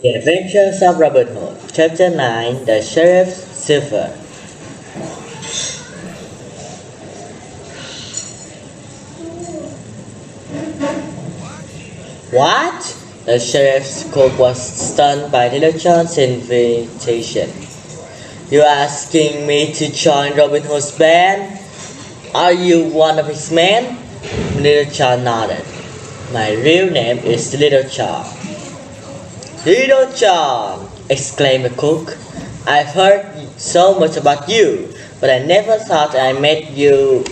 The Adventures of Robin Hood, Chapter 9, The Sheriff's Silver. What? The sheriff's cook was stunned by Little John's invitation. You're asking me to join Robin Hood's band? Are you one of his men? Little John nodded. My real name is Little John. Little John! Exclaimed the cook. I've heard so much about you, but I never thought I met you.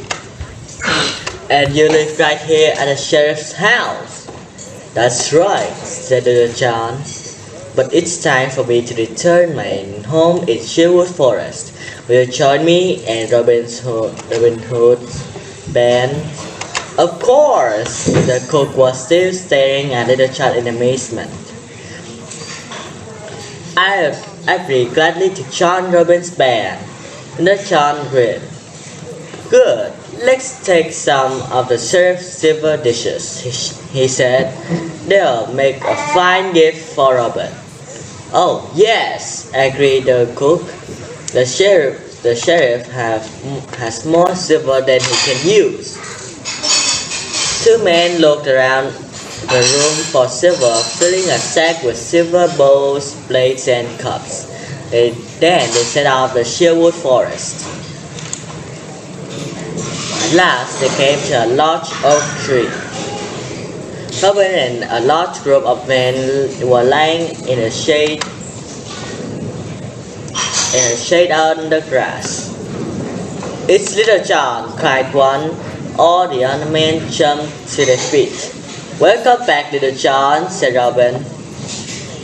And you live right here at the sheriff's house. That's right, said Little John. But it's time for me to return my home in Sherwood Forest. Will you join me and Robin Hood's band? Of course! The cook was still staring at Little John in amazement. I'd be gladly to join Robin's band. Little John grinned. Good. Let's take some of the sheriff's silver dishes, he said. They'll make a fine gift for Robin. Oh, yes, agreed the cook. The sheriff has more silver than he can use. Two men looked around the room for silver, filling a sack with silver bowls, plates, and cups. Then they set out the Sherwood Forest. At last they came to a large oak tree. Robin and a large group of men were lying in a shade out in the grass. It's Little John, cried one. All the other men jumped to their feet. Welcome back, Little John, said Robin.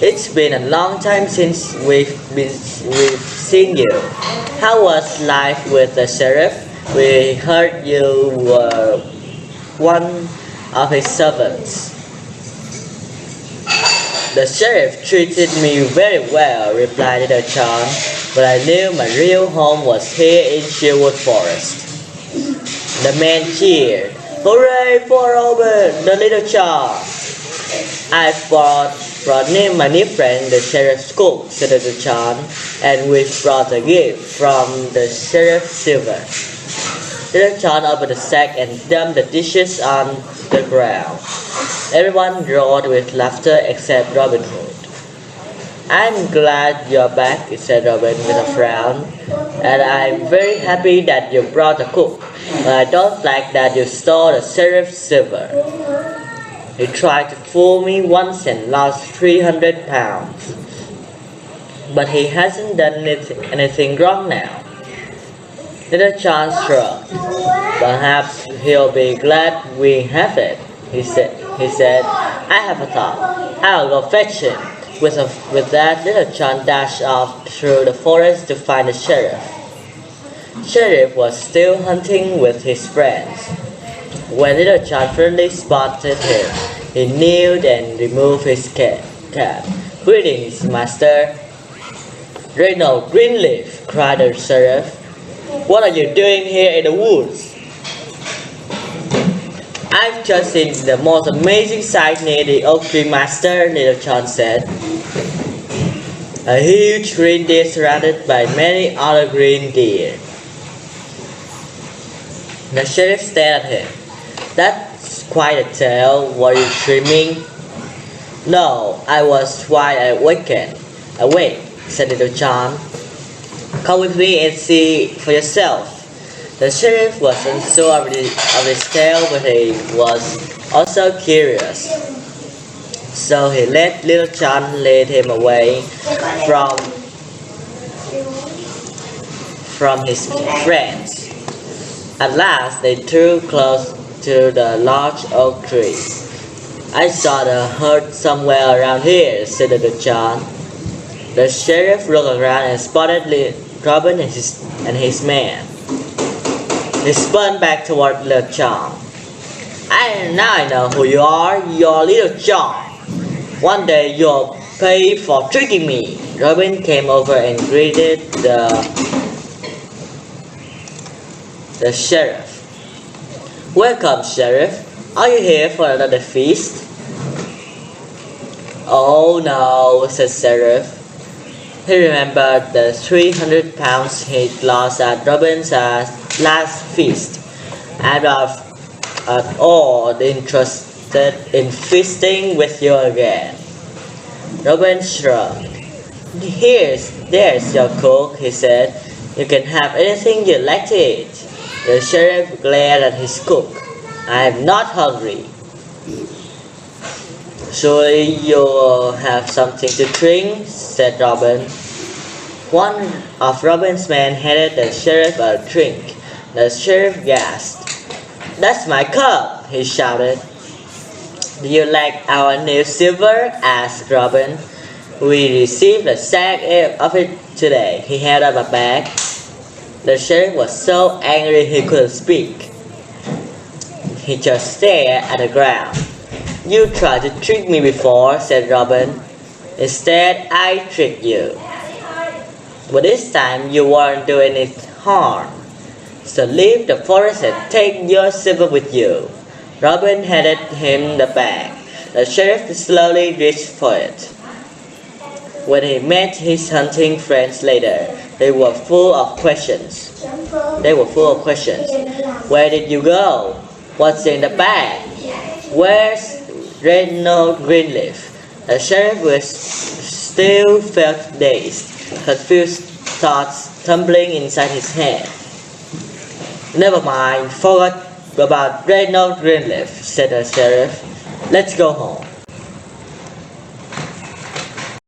It's been a long time since we've seen you. How was life with the sheriff? We heard you were one of his servants. The sheriff treated me very well, replied Little John, but I knew my real home was here in Sherwood Forest. The men cheered. Hooray for Robin, the Little John! I've brought my new friend, the sheriff's cook, said Little John, and we've brought a gift from the sheriff's silver. Little John opened the sack and dumped the dishes on the ground. Everyone roared with laughter except Robin Hood. I'm glad you're back, said Robin with a frown, and I'm very happy that you brought a cook, but I don't like that you stole the sheriff's silver. He tried to fool me once and lost 300 pounds. But he hasn't done anything wrong now. Little John shrugged. Perhaps he'll be glad we have it, he said. I have a thought. I'll go fetch him. With that, Little John dashed off through the forest to find the sheriff. Sheriff was still hunting with his friends. When Little John finally spotted him, he kneeled and removed his cap. Greetings, master. Reynold Greenleaf, cried the sheriff. What are you doing here in the woods? I've just seen the most amazing sight near the oak tree, master, Little John said. A huge green deer surrounded by many other green deer. The sheriff stared at him. That's quite a tale. Were you dreaming? No, I was wide awake, said Little John. Come with me and see for yourself. The sheriff was unsure of his tale, but he was also curious. So he let Little John lead him away from his friends. At last they drew close to the large oak tree. I saw the herd somewhere around here, said Little John. The sheriff looked around and spotted Robin and his men. He spun back toward Little John. Now I know who you are. You're Little John. One day you'll pay for tricking me. Robin came over and greeted the sheriff. Welcome, sheriff. Are you here for another feast? Oh no, said Sheriff. He remembered the 300 pounds he'd lost at Robin's last feast, and was at all interested in feasting with you again. Robin shrugged. There's your cook, he said. You can have anything you like to eat. The sheriff glared at his cook. I'm not hungry. Surely you'll have something to drink, said Robin. One of Robin's men handed the sheriff a drink. The sheriff gasped. That's my cup, he shouted. Do you like our new silver? Asked Robin. We received a sack of it today. He held up a bag. The sheriff was so angry he couldn't speak. He just stared at the ground. You tried to trick me before, said Robin. Instead, I tricked you. But this time you weren't doing it harm. So leave the forest and take your silver with you. Robin handed him the bag. The sheriff slowly reached for it. When he met his hunting friends later, they were full of questions. Where did you go? What's in the bag? Where's Reginald Greenleaf? The sheriff still felt dazed, confused thoughts tumbling inside his head. Never mind, forgot about Reginald Greenleaf, said the sheriff. Let's go home.